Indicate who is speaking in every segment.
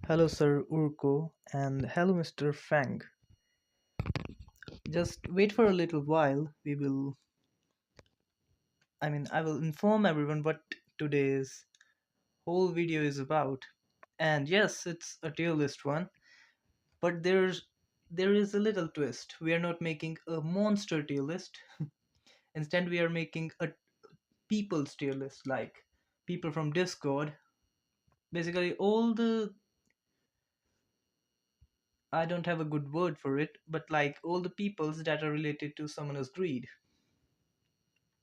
Speaker 1: Hello, Sir Urko, and hello, Mr. Fang. Just wait for a little while. I will inform everyone what today's whole video is about. And yes, it's a tier list one, but there is a little twist. We are not making a monster tier list. Instead, we are making a people's tier list, like people from Discord. Basically, all the I don't have a good word for it, but like all the peoples that are related to Summoner's Greed.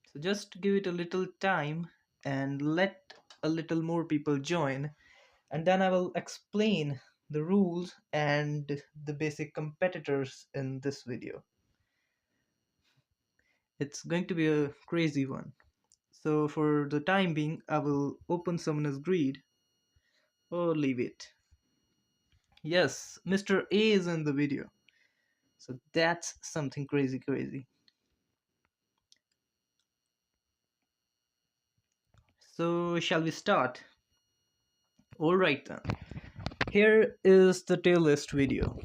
Speaker 1: So just give it a little time and let a little more people join, and then I will explain the rules and the basic competitors in this video. It's going to be a crazy one. So for the time being, I will open Summoner's Greed or leave it. Yes, Mr. A is in the video. So that's something crazy. So shall we start? Alright then. Here is the tier list video.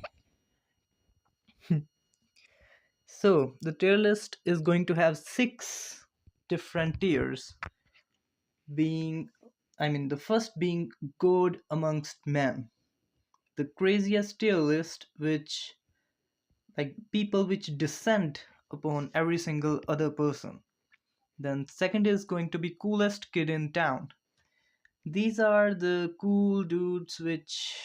Speaker 1: So the tier list is going to have six different tiers, being the first being good amongst men, the craziest tier list, which like people which descend upon every single other person. Then second is going to be coolest kid in town. These are the cool dudes which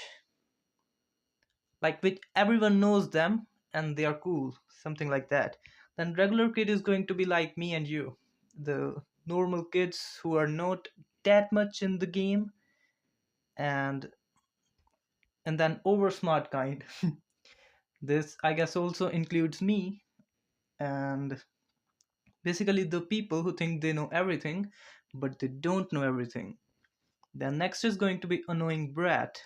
Speaker 1: everyone knows them and they are cool, something like that. Then regular kid is going to be like me and you, the normal kids who are not that much in the game, and then over smart kind. This I guess also includes me, and basically the people who think they know everything but they don't know everything. Then next is going to be annoying brat,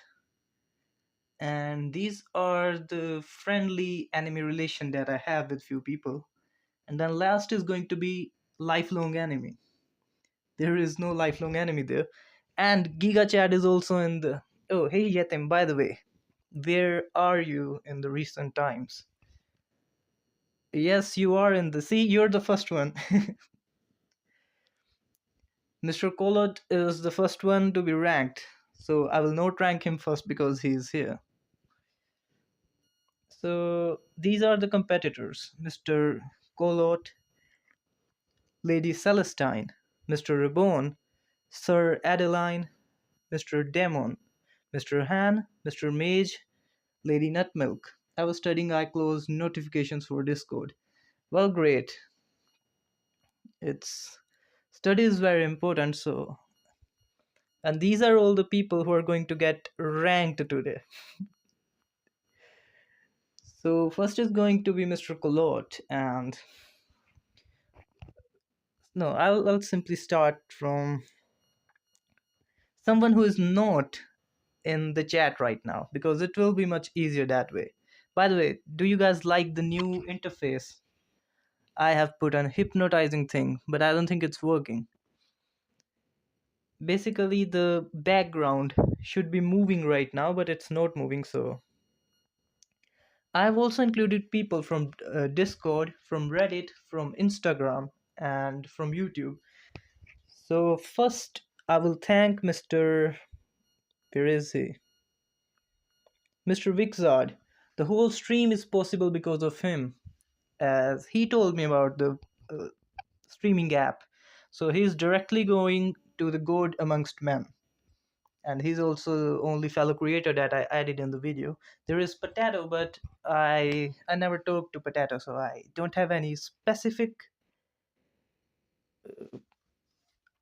Speaker 1: and these are the friendly enemy relation that I have with few people. And then last is going to be lifelong enemy. There is no lifelong enemy there. And Giga Chad is also in the. Oh, hey Yetim, by the way, where are you in the recent times? Yes, you are in the. See, you're the first one. Mr. Kolot is the first one to be ranked. So I will not rank him first because he's here. So these are the competitors: Mr. Kolot, Lady Celestine, Mr. Reborn, Sir Adeline, Mr. Demon, Mr. Han, Mr. Mage, Lady Nutmilk. I was studying I closed notifications for Discord. Well, great. It's study is very important, so and these are all the people who are going to get ranked today. So first is going to be Mr. Colot, and no, I'll simply start from someone who is not in the chat right now because it will be much easier that way. By the way, do you guys like the new interface? I have put an hypnotizing thing, but I don't think it's working. Basically, the background should be moving right now, but it's not moving, so. I've also included people from Discord, from Reddit, from Instagram, and from YouTube. So, first, I will thank Mr. Where is he? Mr. Vixard. The whole stream is possible because of him, as he told me about the uh, streaming app. So he's directly going to the God amongst men. And he's also the only fellow creator that I added in the video. There is Potato, but I never talked to Potato, so I don't have any specific.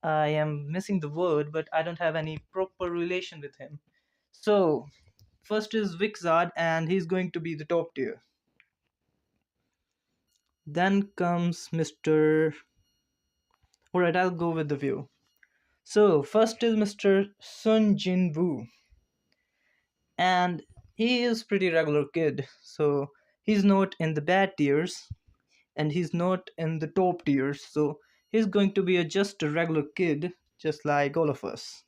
Speaker 1: I am missing the word, but I don't have any proper relation with him. So first is Vixard, and he's going to be the top tier. Then comes Mr. Alright, I'll go with the view. So first is Mr. Sun Jin Woo, and he is pretty regular kid. So he's not in the bad tiers, and he's not in the top tiers. So he's going to be just a regular kid, just like all of us.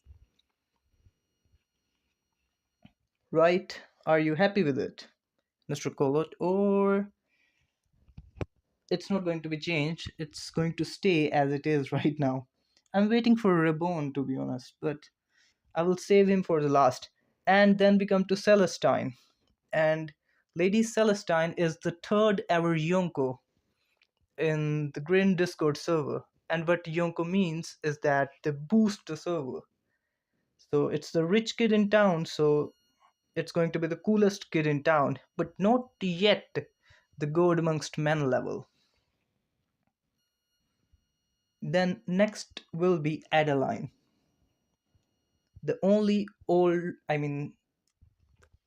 Speaker 1: right? Are you happy with it, Mr. Colot? Or it's not going to be changed, it's going to stay as it is right now? I'm waiting for Reborn, to be honest, but I will save him for the last. And then we come to Celestine. And Lady Celestine is the third ever Yonko in the Grinnn Discord server. And what Yonko means is that they boost the server. So it's the rich kid in town, so it's going to be the coolest kid in town, but not yet the god amongst men level. Then next will be Adeline, the only old, I mean,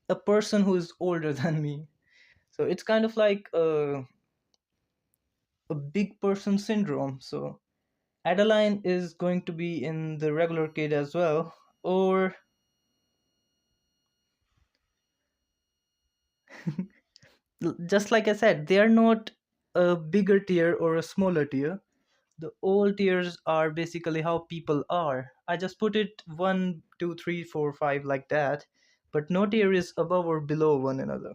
Speaker 1: a person who is older than me. So it's kind of like a big person syndrome. So Adeline is going to be in the regular kid as well, or just like I said, they are not a bigger tier or a smaller tier. The old tiers are basically how people are. I just put it one, two, three, four, five like that, but no tier is above or below one another.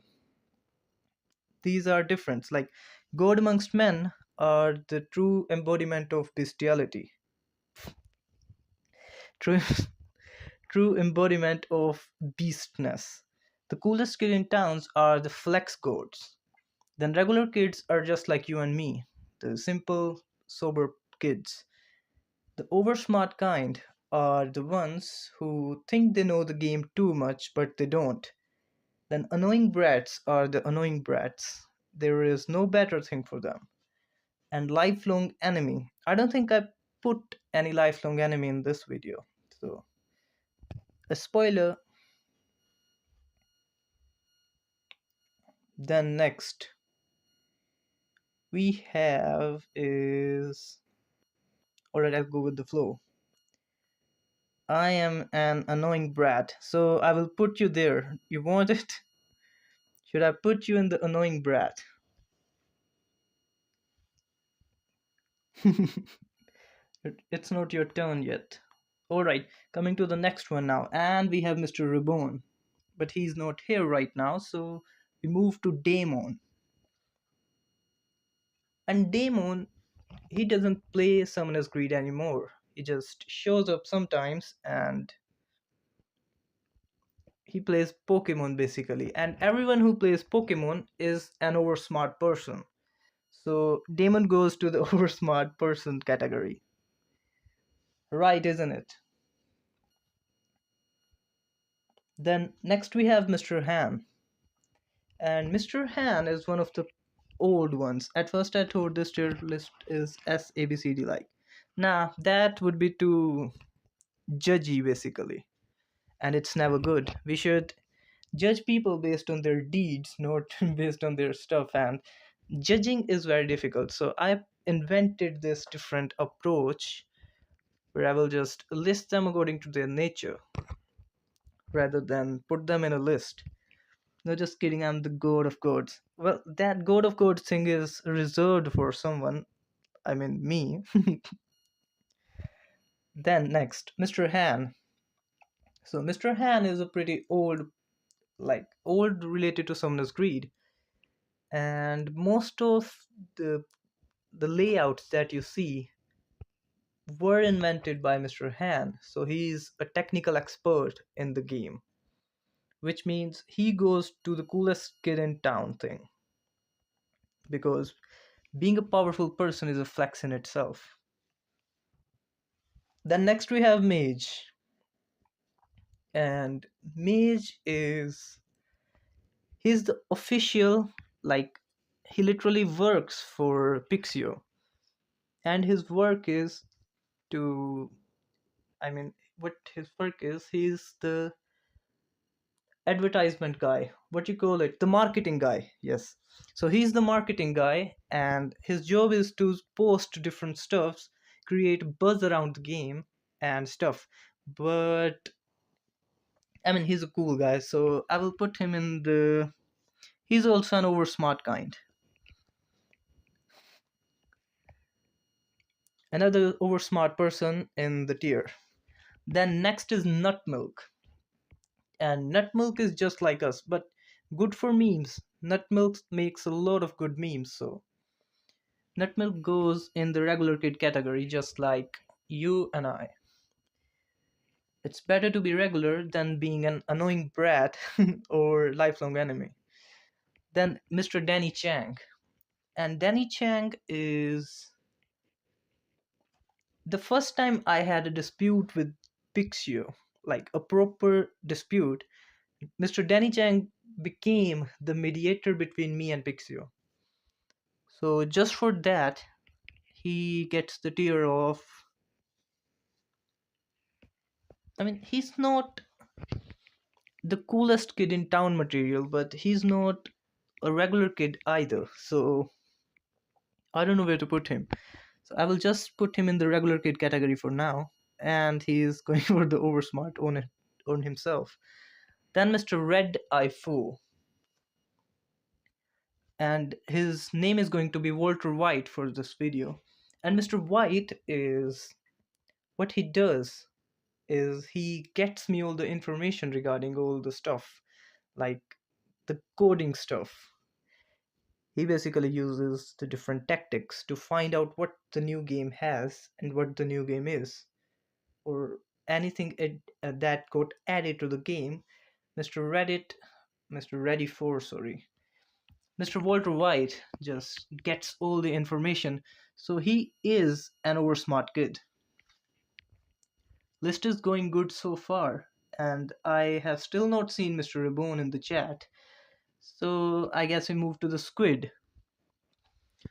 Speaker 1: These are different. Like God amongst men are the true embodiment of bestiality, true, true embodiment of beastness. The coolest kid in towns are the flex gods. Then regular kids are just like you and me, the simple, sober kids. The oversmart kind are the ones who think they know the game too much, but they don't. Then annoying brats are the annoying brats. There is no better thing for them. And lifelong enemy. I don't think I put any lifelong enemy in this video. So, a spoiler. Then next we have is. Alright, I'll go with the flow. I am an annoying brat, so I will put you there. You want it? Should I put you in the annoying brat? It's not your turn yet. Alright, coming to the next one now. And we have Mr. Reborn. But he's not here right now, so we move to Daemon. And Daemon, he doesn't play Summoner's Greed anymore. He just shows up sometimes and he plays Pokemon basically. And everyone who plays Pokemon is an oversmart person. So Daemon goes to the oversmart person category. Right, isn't it? Then next we have Mr. Han. And Mr. Han is one of the old ones. At first I thought this tier list is SABCD like. Nah, that would be too judgy basically. And it's never good. We should judge people based on their deeds, not based on their stuff. And judging is very difficult. So I invented this different approach where I will just list them according to their nature rather than put them in a list. No, just kidding, I'm the god of gods. Well, that god of gods thing is reserved for someone. I mean, me. Then next, Mr. Han. So, Mr. Han is a pretty old, like, old related to Summoner's Greed. And most of the the layouts that you see were invented by Mr. Han. So, he's a technical expert in the game, which means he goes to the coolest kid in town thing. Because being a powerful person is a flex in itself. Then next we have Mage. And Mage is he's the official, like he literally works for Pixio. And his work is to I mean what his work is, he's the advertisement guy. What you call it? The marketing guy. Yes. So he's the marketing guy and his job is to post different stuffs, create buzz around the game and stuff. But I mean, he's a cool guy, so I will put him in the. He's also an oversmart kind. Another oversmart person in the tier. Then next is Nut Milk. And nut milk is just like us, but good for memes. Nut milk makes a lot of good memes, so nut milk goes in the regular kid category, just like you and I. It's better to be regular than being an annoying brat or lifelong enemy. Then Mr. Danny Chang. And Danny Chang is the first time I had a dispute with Pixio, like a proper dispute. Mr. Danny Chang became the mediator between me and Pixio. So just for that, he gets the tier of. I mean, he's not the coolest kid in town material, but he's not a regular kid either. So I don't know where to put him. So I will just put him in the regular kid category for now, and he's going for the oversmart on himself. Then Mr. Red Eye Foo, and his name is going to be Walter White for this video. And Mr. White is what he does is he gets me all the information regarding all the stuff, like the coding stuff. He basically uses the different tactics to find out what the new game has and what the new game is, or anything that got added to the game. Mr. Reddit, Mr. Ready 4, sorry. Mr. Walter White just gets all the information, so he is an oversmart kid. List is going good so far, and I have still not seen Mr. Reborn in the chat, so I guess we move to the Squid.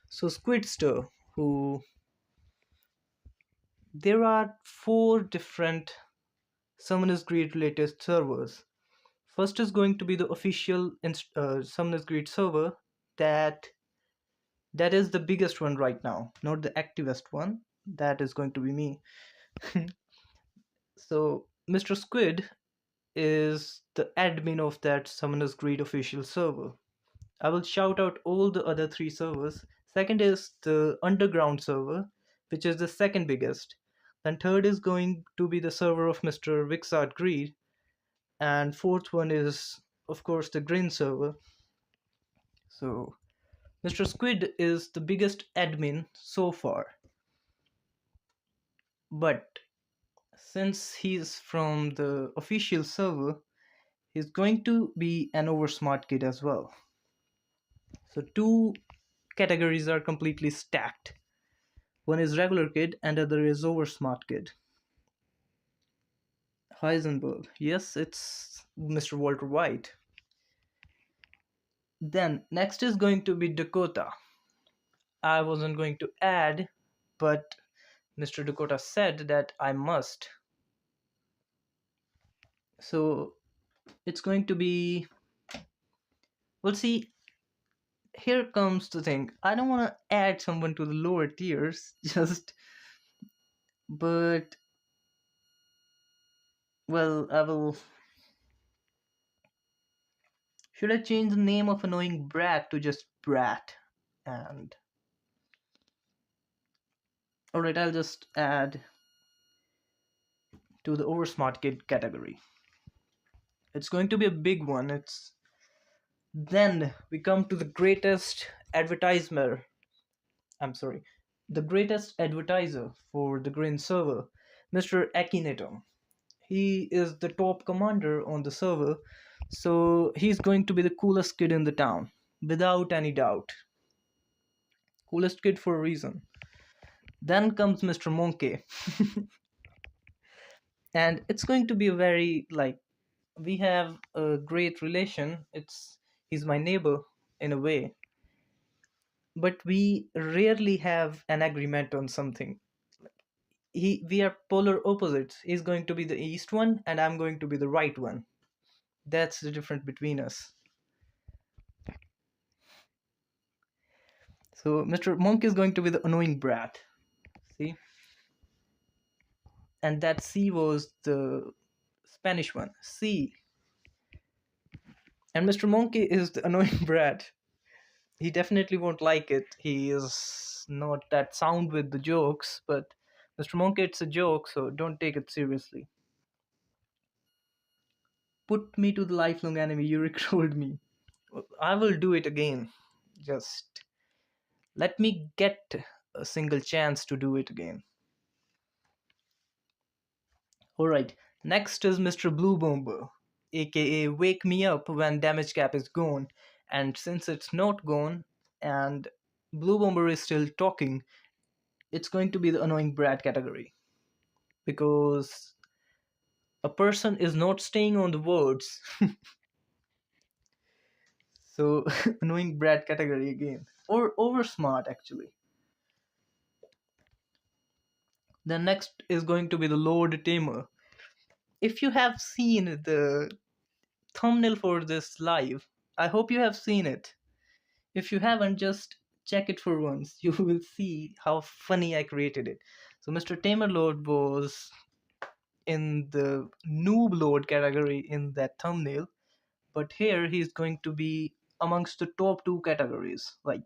Speaker 1: So Squidster, who there are four different Summoners Greed related servers. First is going to be the official Summoners Greed server that that is the biggest one right now, not the activist one. That is going to be me. So Mr. Squid is the admin of that Summoners Greed official server. I will shout out all the other three servers. Second is the underground server, which is the second biggest. Then third is going to be the server of Mr. Vixart Greed. And fourth one is, of course, the Grinnn server. So Mr. Squid is the biggest admin so far. But since he's from the official server, he's going to be an oversmart kid as well. So two categories are completely stacked. One is regular kid and other is oversmart kid. Heisenberg. Yes, it's Mr. Walter White. Then next is going to be Dakota. I wasn't going to add, but Mr. Dakota said that I must. So it's going to be. We'll see. Here comes the thing. I don't want to add someone to the lower tiers, just. But. Well, I will. Should I change the name of annoying brat to just brat? And. Alright, I'll just add to the oversmart kid category. It's going to be a big one. It's then we come to the greatest advertiser. I'm sorry, the greatest advertiser for the Grinnn server, Mr. Akinator. He is the top commander on the server, so he's going to be the coolest kid in the town, without any doubt. Coolest kid for a reason. Then comes Mr. Monkey, and it's going to be a very like we have a great relation. He's my neighbor in a way, but we rarely have an agreement on something. We are polar opposites. He's going to be the east one and I'm going to be the right one. That's the difference between us. So Mr. Monk is going to be the annoying brat. See, and that C was the Spanish one, C. And Mr. Monkey is the annoying brat. He definitely won't like it. He is not that sound with the jokes, but Mr. Monkey, it's a joke, so don't take it seriously. put me to the lifelong enemy. You recalled me. I will do it again. Just let me get a single chance to do it again. Alright, next is Mr. Blue Bomber, aka Wake Me Up when damage cap is gone. And since it's not gone, and Blue Bomber is still talking, it's going to be the annoying brat category. Because a person is not staying on the words. So, annoying brat category again. Or over smart, actually. The next is going to be the Lord Tamer. If you have seen the thumbnail for this live, I hope you have seen it. If you haven't, just check it for once. You will see how funny I created it. So Mr. Tamer Lord was in the noob lord category in that thumbnail, but here he's going to be amongst the top two categories. Like,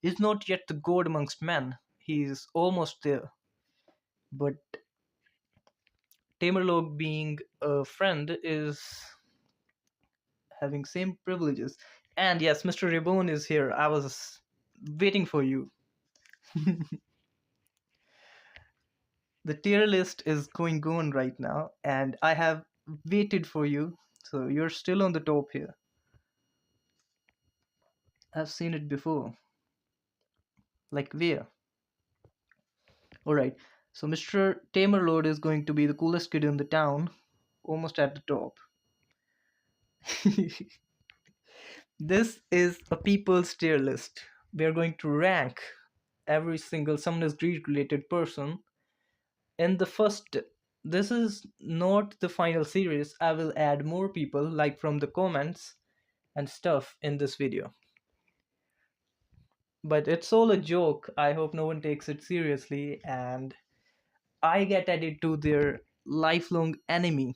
Speaker 1: he's not yet the god amongst men. He's almost there. But Tamer Lord being a friend is having same privileges. And yes, Mr. Reborn is here. I was waiting for you. The tier list is going on right now, and I have waited for you. So you're still on the top here. I've seen it before. Like where? Alright. So Mr. Tamer Lord is going to be the coolest kid in the town, almost at the top. This is a people's tier list. We are going to rank every single Summoner's Greed related person in the first. This is not the final series. I will add more people, like from the comments and stuff, in this video. But it's all a joke. I hope no one takes it seriously and I get added to their lifelong enemy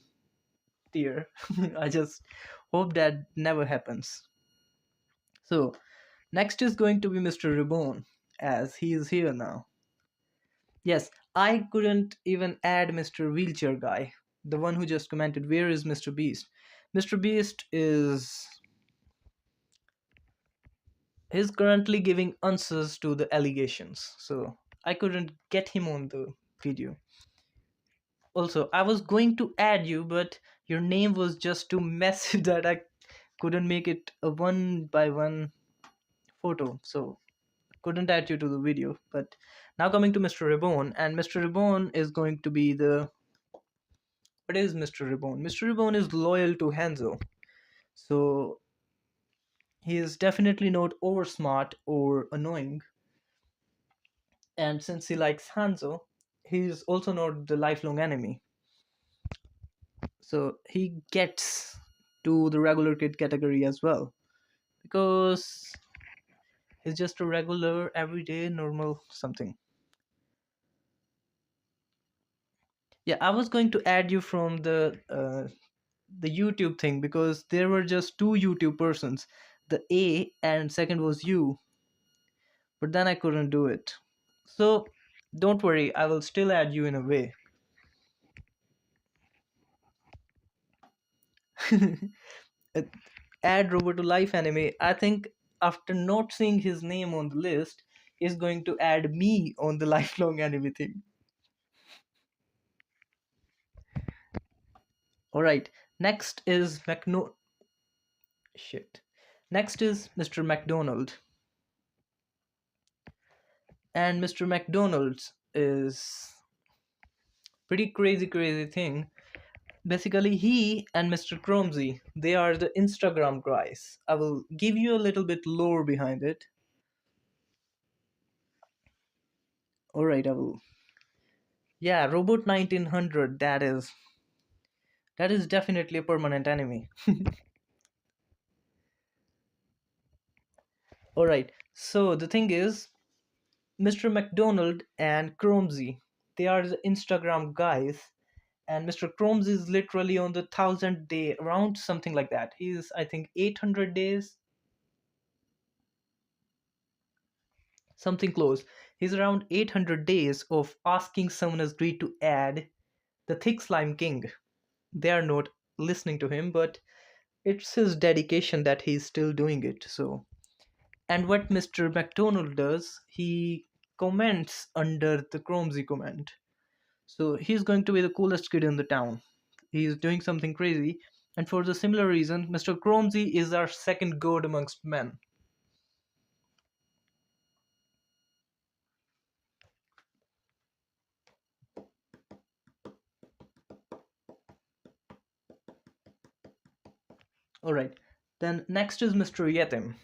Speaker 1: tier. I just hope that never happens. So next is going to be Mr. Reborn, as he is here now. Yes, I couldn't even add Mr. Wheelchair Guy, the one who just commented, "Where is Mr. Beast?" Mr. Beast is. He's currently giving answers to the allegations, so I couldn't get him on the video. Also, I was going to add you, but your name was just too messy that I couldn't make it a one by one photo, so couldn't add you to the video. But now coming to Mr. Reborn, and Mr. Reborn is going to be the. What is Mr. Reborn? Mr. Reborn is loyal to Hanzo, so he is definitely not over smart or annoying. And since he likes Hanzo, he's also not the lifelong enemy. So he gets to the regular kid category as well. Because he's just a regular, everyday, normal something. Yeah, I was going to add you from the YouTube thing because there were just two YouTube persons, the A and second was you, but then I couldn't do it. So don't worry, I will still add you in a way. Add Robot to Life anime. I think after not seeing his name on the list, he's going to add me on the lifelong anime thing. Alright, next is Shit. Next is Mr. McDonald. And Mr. McDonald's is pretty crazy thing. Basically, he and Mr. Cromsey, they are the Instagram guys. I will give you a little bit lore behind it. Alright, I will. Yeah, Robot 1900, that is definitely a permanent enemy. Alright, so the thing is, Mr. McDonald and Cromsey, they are the Instagram guys, and Mr. Cromsey is literally on the 1000 day, around something like that. He's, I think, 800 days, something close. He's around 800 days of asking someone as great to add the Thick Slime King. They are not listening to him, but it's his dedication that he's still doing it. So, and what Mr. McDonald does, he comments under the Chromesy comment. So he's going to be the coolest kid in the town. He's doing something crazy, and for the similar reason, Mr. Chromesy is our second god amongst men. All right. Then next is Mr. Yetim.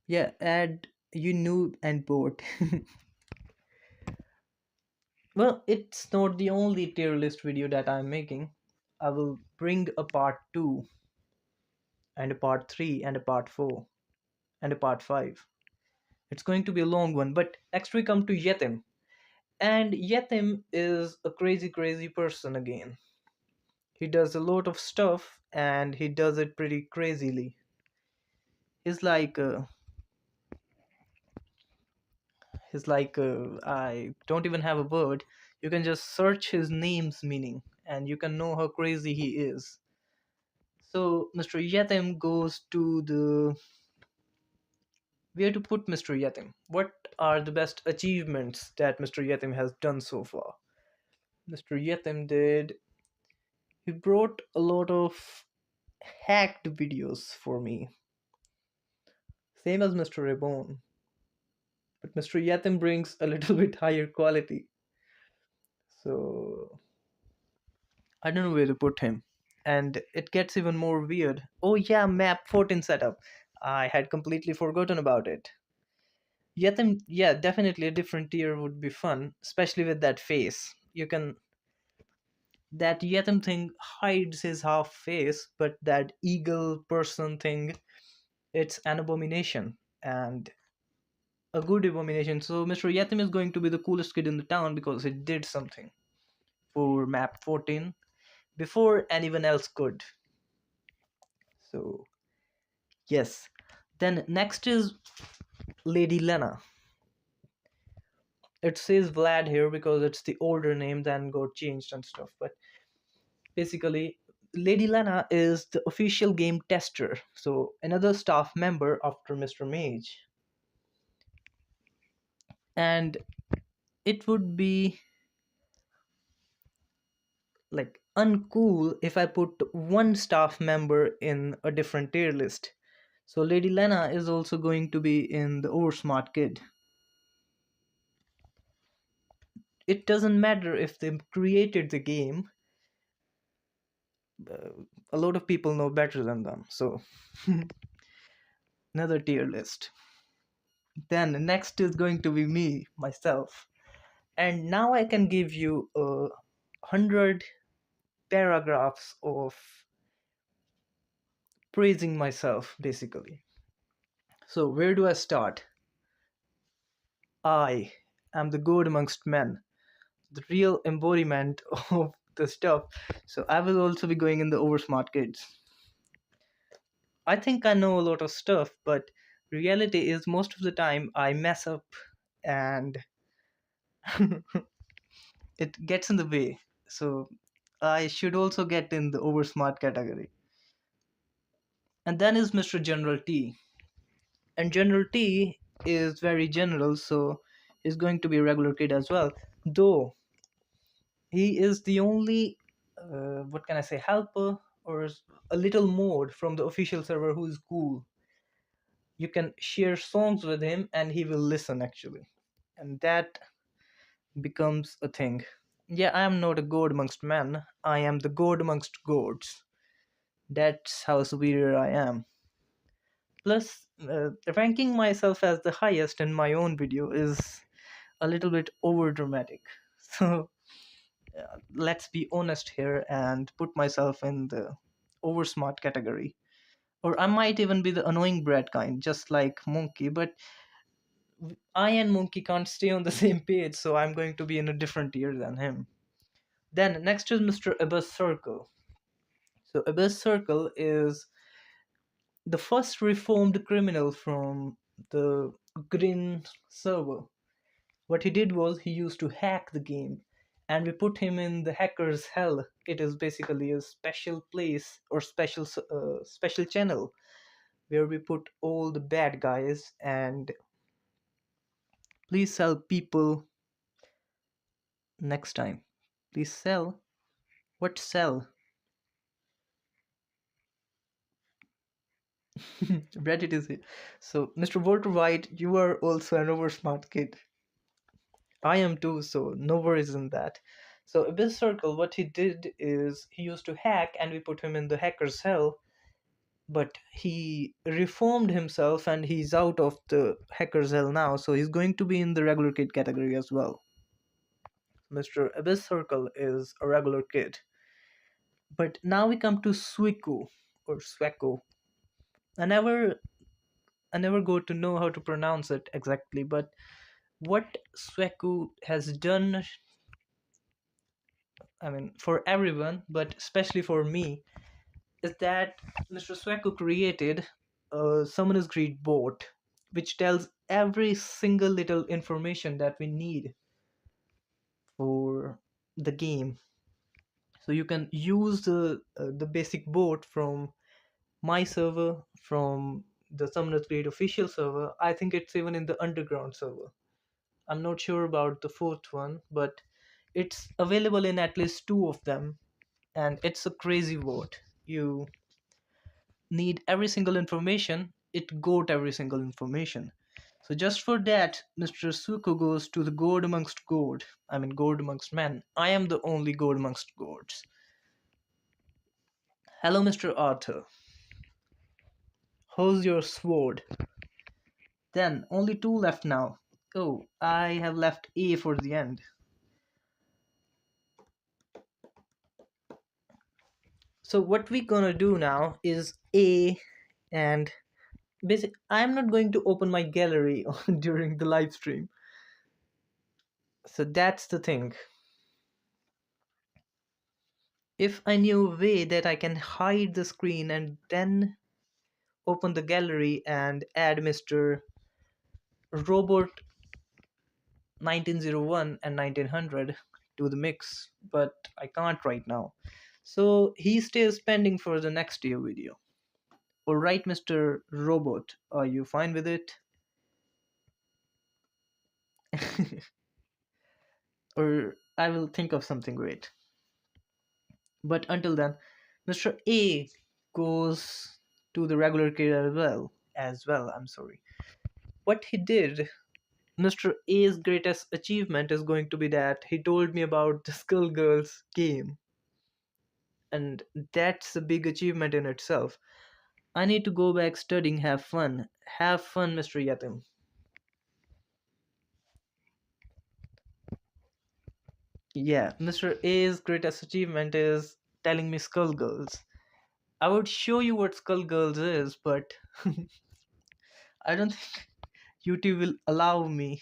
Speaker 1: Yeah, add you noob and bored. Well, it's not the only tier list video that I'm making. I will bring a part 2 and a part 3 and a part 4 and a part 5. It's going to be a long one, but next we come to Yetim. And Yetim is a crazy, crazy person again. He does a lot of stuff and he does it pretty crazily. He's like, I don't even have a word. You can just search his name's meaning and you can know how crazy he is. So Mr. Yetim goes to the where to put Mr. Yetim. What are the best achievements that Mr. Yetim has done so far? Mr. Yetim did. He brought a lot of hacked videos for me, same as Mr. Reborn. But Mr. Yetim brings a little bit higher quality. So I don't know where to put him. And it gets even more weird. Oh yeah, map 14 setup. I had completely forgotten about it. Yetim, yeah, definitely a different tier would be fun, especially with that face. You can that Yetim thing hides his half face, but that eagle person thing, it's an abomination and a good abomination. So Mr. Yetim is going to be the coolest kid in the town because he did something for map 14 before anyone else could. So yes. Then next is Lady Lena. It says Vlad here because it's the older name than got changed and stuff. But basically, Lady Lena is the official game tester. So another staff member after Mr. Mage. And it would be like uncool if I put one staff member in a different tier list. So Lady Lena is also going to be in the Oversmart Kid. It doesn't matter if they created the game, uh, a lot of people know better than them. So another tier list. Then next is going to be me, myself. And now I can give you 100 paragraphs of praising myself, basically. So where do I start? I am the god amongst men, the real embodiment of the stuff. So I will also be going in the oversmart kids. I think I know a lot of stuff, but reality is most of the time I mess up and it gets in the way. So I should also get in the oversmart category. And then is Mr. General T. And General T is very general, so he's going to be a regular kid as well. Though he is the only, what can I say, helper or a little mod from the official server who is cool. You can share songs with him and he will listen actually. And that becomes a thing. Yeah, I am not a god amongst men. I am the god amongst gods. That's how superior I am. Plus, ranking myself as the highest in my own video is a little bit over dramatic. So, let's be honest here and put myself in the over smart category. Or I might even be the annoying brat kind, just like Monkey, but I and Monkey can't stay on the same page, so I'm going to be in a different tier than him. Then next is Mr. Abyss Circle. So Abyss Circle is the first reformed criminal from the Grinnn server. What he did was he used to hack the game and we put him in the hacker's hell. It is basically a special place or special channel where we put all the bad guys. And please sell people next time. Please sell. What sell? Reddit is it. So, Mr. Walter White, you are also an over smart kid. I am too, so no worries in that. So, Abyss Circle, what he did is he used to hack, and we put him in the hacker's hell. But he reformed himself, and he's out of the hacker's hell now. So he's going to be in the regular kid category as well. Mr. Abyss Circle is a regular kid. But now we come to Suiku or Sweko. I never I never go to know how to pronounce it exactly, but what Sweku has done, I mean, for everyone, but especially for me, is that Mr. Sweku created a Summoner's Greed bot, which tells every single little information that we need for the game. So you can use the basic bot from my server, from the Summoner's Greed official server. I think it's even in the underground server. I'm not sure about the fourth one, but it's available in at least two of them, and it's a crazy vote. You need every single information, it got every single information. So just for that, Mr. Suko goes to the god amongst god. I mean, god amongst men. I am the only god amongst gods. Hello, Mr. Arthur. How's your sword? Then, only two left now. Oh, I have left A for the end. So what we gonna do now is A, and basic. I'm not going to open my gallery during the live stream. So that's the thing. If I knew a way that I can hide the screen and then open the gallery and add Mr. Robot 1901 and 1900 to the mix, but I can't right now. So he stays pending for the next year video. Alright, Mr. Robot, are you fine with it? Or I will think of something great. But until then, Mr. A goes to the regular kid as well. I'm sorry. What he did, Mr. A's greatest achievement is going to be that he told me about the Skullgirls game. And that's a big achievement in itself. I need to go back studying, have fun. Have fun, Mr. Yatim. Yeah, Mr. A's greatest achievement is telling me Skullgirls. I would show you what Skullgirls is, but I don't think YouTube will allow me,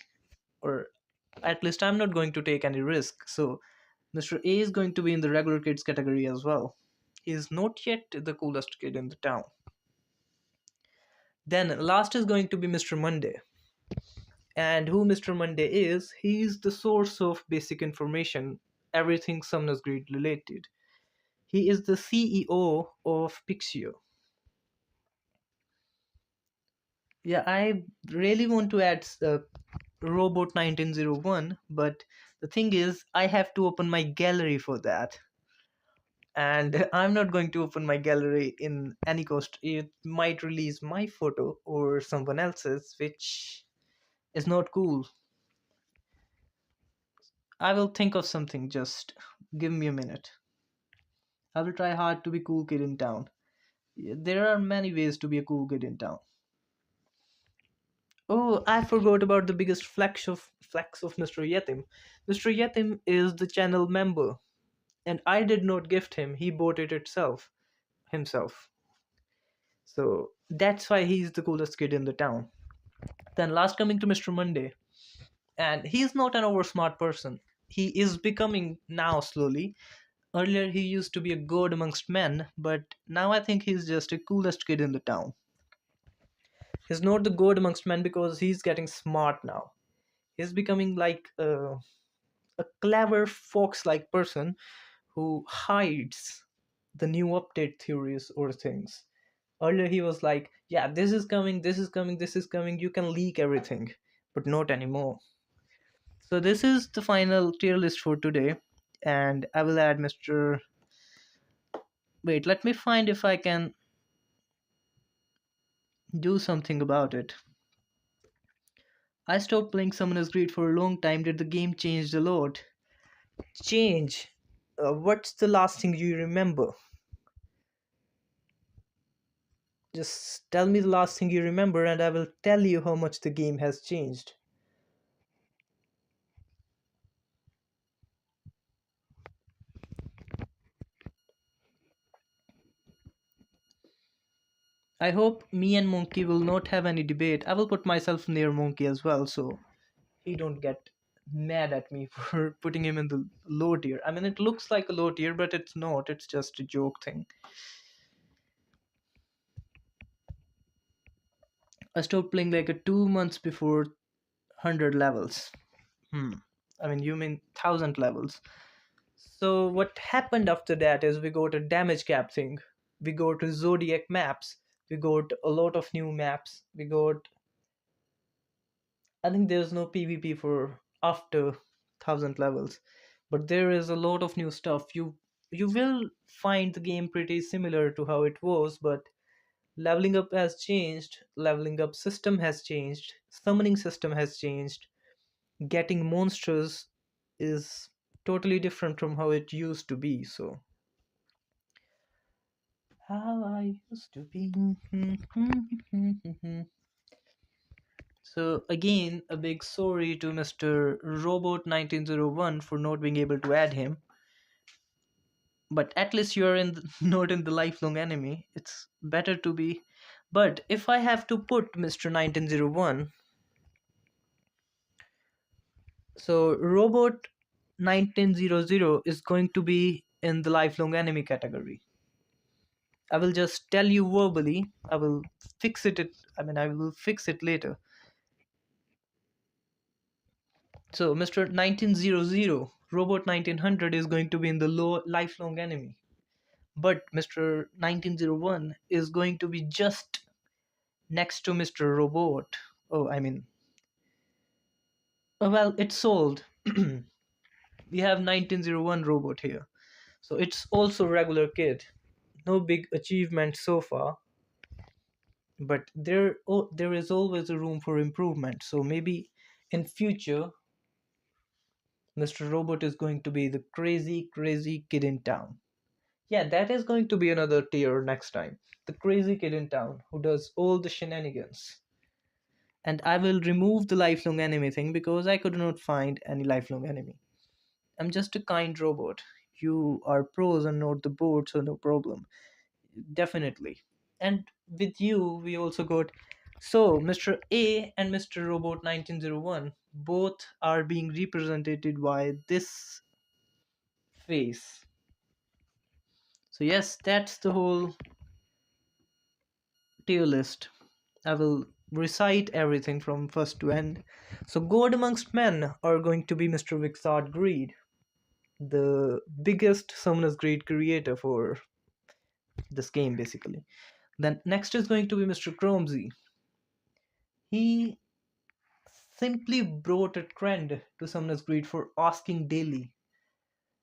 Speaker 1: or at least I'm not going to take any risk. So Mr. A is going to be in the regular kids category as well. He is not yet the coolest kid in the town. Then last is going to be Mr. Monday. And who Mr. Monday is, he is the source of basic information, everything Sumner's Greed related. He is the CEO of Pixio. Yeah, I really want to add Robot 1901, but the thing is, I have to open my gallery for that. And I'm not going to open my gallery in any cost. It might release my photo or someone else's, which is not cool. I will think of something, just give me a minute. I will try hard to be cool kid in town. There are many ways to be a cool kid in town. Oh, I forgot about the biggest flex of Mr. Yetim. Mr. Yetim is the channel member, and I did not gift him. He bought it himself. So that's why he's the coolest kid in the town. Then last coming to Mr. Monday, and he's not an over smart person. He is becoming now slowly. Earlier he used to be a god amongst men, but now I think he's just a coolest kid in the town. He's not the god amongst men because he's getting smart now. He's becoming like a a clever fox-like person who hides the new update theories or things. Earlier he was like, yeah, this is coming, this is coming, this is coming, you can leak everything, but not anymore. So this is the final tier list for today, and I will add Mr. Wait, let me find if I can do something about it. I stopped playing Summoner's Greed for a long time. Did the game change a lot? Change? What's the last thing you remember? Just tell me the last thing you remember, and I will tell you how much the game has changed. I hope me and Monkey will not have any debate. I will put myself near Monkey as well, so he don't get mad at me for putting him in the low tier. I mean, it looks like a low tier, but it's not. It's just a joke thing. I stopped playing like a 2 months before 100 levels. Hmm. I mean, you mean 1,000 levels. So what happened after that is we got a damage cap thing. We got zodiac maps. We got a lot of new maps. We got. I think there's no PvP for after 1,000 levels, but there is a lot of new stuff. You will find the game pretty similar to how it was, but leveling up has changed. Leveling up system has changed. Summoning system has changed. Getting monsters is totally different from how it used to be. So how I used to be. So again, a big sorry to Mr. Robot 1901 for not being able to add him. But at least you're in not in the lifelong enemy. It's better to be. But if I have to put Mr. 1901, so Robot 1900 is going to be in the lifelong enemy category. I will just tell you verbally. I will fix it. I mean, I will fix it later. So, Mr. 1900, Robot 1900 is going to be in the low lifelong enemy. But Mr. 1901 is going to be just next to Mr. Robot. Oh, I mean, well, it's sold. We have 1901 Robot here. So, it's also regular kid. No big achievement so far. But there is always a room for improvement. So maybe in future Mr. Robot is going to be the crazy kid in town. Yeah, that is going to be another tier next time. The crazy kid in town who does all the shenanigans. And I will remove the lifelong enemy thing because I could not find any lifelong enemy. I'm just a kind robot. You are pros and not the board, so no problem. Definitely. And with you, we also got. So, Mr. A and Mr. Robot 1901 both are being represented by this face. So, yes, that's the whole tier list. I will recite everything from first to end. So, God Amongst Men are going to be Mr. Vixard Greed, the biggest Summoner's Greed creator for this game, basically. Then, next is going to be Mr. Chromesy. He simply brought a trend to Summoner's Greed for asking daily.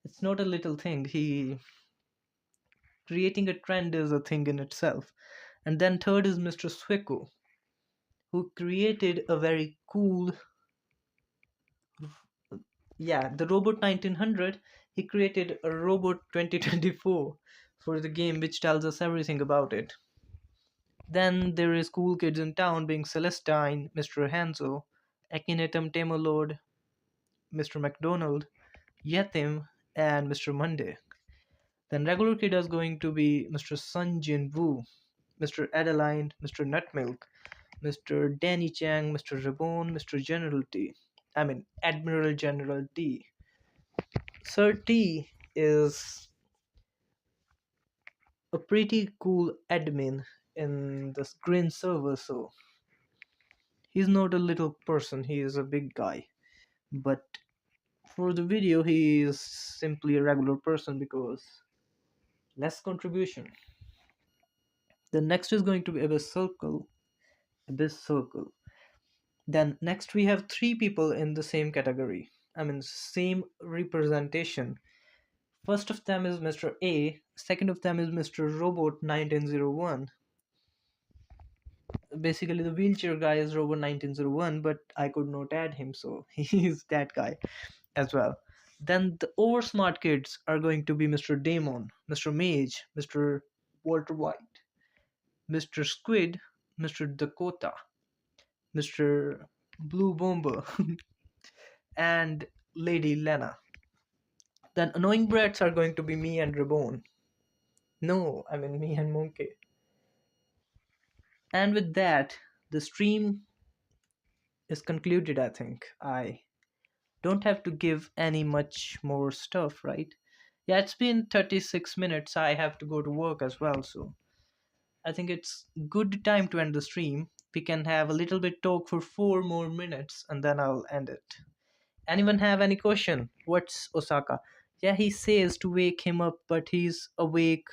Speaker 1: It's not a little thing. He creating a trend is a thing in itself. And then third is Mr. Swiko, who created a very cool, yeah, the Robot 1900. He created a Robot 2024 for the game, which tells us everything about it. Then there is cool kids in town being Celestine, Mr. Hanzo, Akinatum Temolord, Mr. McDonald, Yetim, and Mr. Monday. Then regular kid is going to be Mr. Sun Jin Woo, Mr. Adeline, Mr. Nutmilk, Mr. Danny Chang, Mr. Reborn, Mr. General T. I mean, Admiral General T. Sir T is a pretty cool admin in this Grinnn server, so he's not a little person, he is a big guy. But for the video, he is simply a regular person because less contribution. The next is going to be Abyss Circle. Abyss Circle. Then next we have three people in the same category. I mean, same representation. First of them is Mr. A. Second of them is Mr. Robot 1901. Basically, the wheelchair guy is Robot 1901, but I could not add him, so he's that guy as well. Then the oversmart kids are going to be Mr. Damon, Mr. Mage, Mr. Walter White, Mr. Squid, Mr. Dakota, Mr. Blue Bomber, and Lady Lena. Then annoying brats are going to be me and Reborn. No, I mean me and Monkey. And with that, the stream is concluded, I think. I don't have to give any much more stuff, right? Yeah, it's been 36 minutes. I have to go to work as well, so I think it's good time to end the stream. We can have a little bit talk for 4 more minutes and then I'll end it. Anyone have any question? What's Osaka? Yeah, he says to wake him up, but he's awake.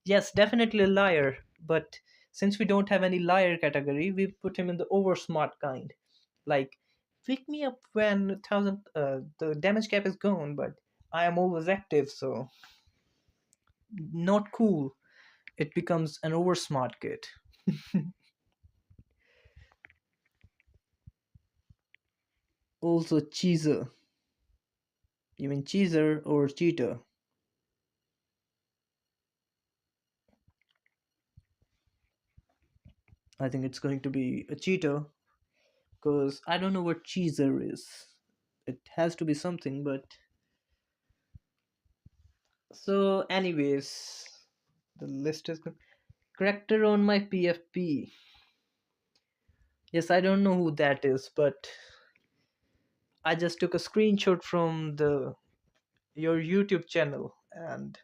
Speaker 1: Yes, definitely a liar. But since we don't have any liar category, we put him in the oversmart kind. Like, wake me up when the damage cap is gone, but I am always active, so not cool. It becomes an oversmart kid. Also, cheeser. You mean cheeser or cheater? I think it's going to be a cheater because I don't know what cheeser is. It has to be something, but so, anyways, the list is character on my PFP. Yes, I don't know who that is, but I just took a screenshot from the your YouTube channel and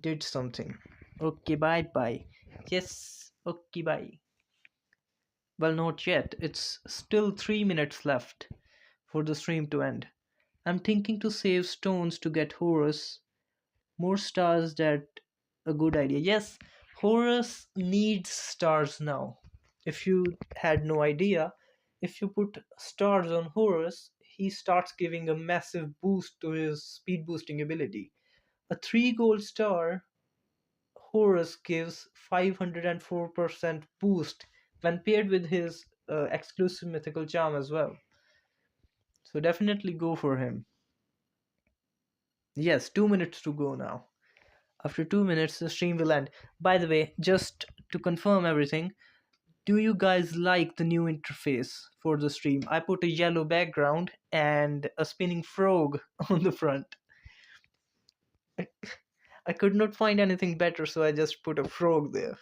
Speaker 1: did something. Okay, bye bye. Yes, okay, bye. Well, not yet. It's still 3 minutes left for the stream to end. I'm thinking to save stones to get Horus. More stars that a good idea. Yes, Horus needs stars now. If you had no idea, if you put stars on Horus, he starts giving a massive boost to his speed boosting ability. A 3 gold star Horus gives 504% boost when paired with his exclusive mythical charm as well. So definitely go for him. Yes, 2 minutes to go now. After 2 minutes, the stream will end. By the way, just to confirm everything, do you guys like the new interface for the stream? I put a yellow background and a spinning frog on the front. I could not find anything better, so I just put a frog there.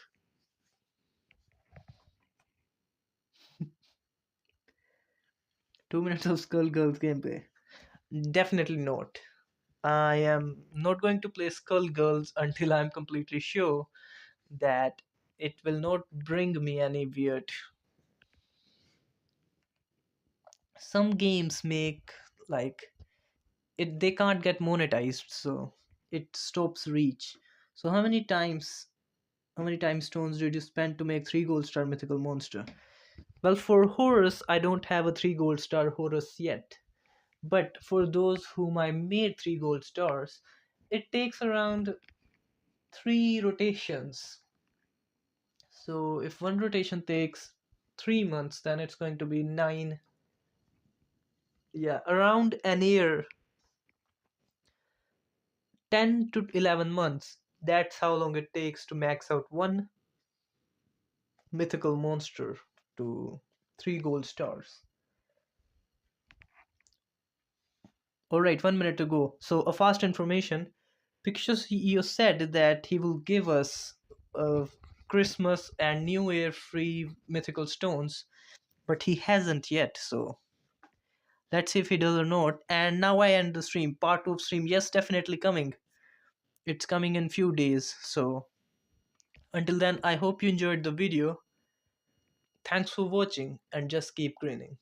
Speaker 1: 2 minutes of Skullgirls gameplay. Definitely not. I am not going to play Skullgirls until I'm completely sure that it will not bring me any weird. Some games make like it they can't get monetized, so it stops reach. So how many time stones did you spend to make 3 gold star mythical monster? Well, for Horus, I don't have a 3 gold star Horus yet. But for those whom I made 3 gold stars, it takes around 3 rotations. So if one rotation takes 3 months, then it's going to be nine. Yeah, around an year, 10 to 11 months. That's how long it takes to max out one mythical monster to 3 gold stars. Alright, 1 minute to go. So, a fast information. Pictures CEO said that he will give us Christmas and New Year free mythical stones, but he hasn't yet. So, let's see if he does or not. And now I end the stream. Part 2 of stream. Yes, definitely coming. It's coming in few days. So, until then, I hope you enjoyed the video. Thanks for watching and just keep grinning.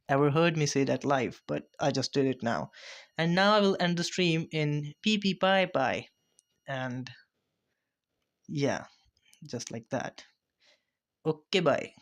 Speaker 1: ever heard me say that live, but I just did it now. And now I will end the stream in pee pee pie pie. And yeah, just like that. Okay, bye.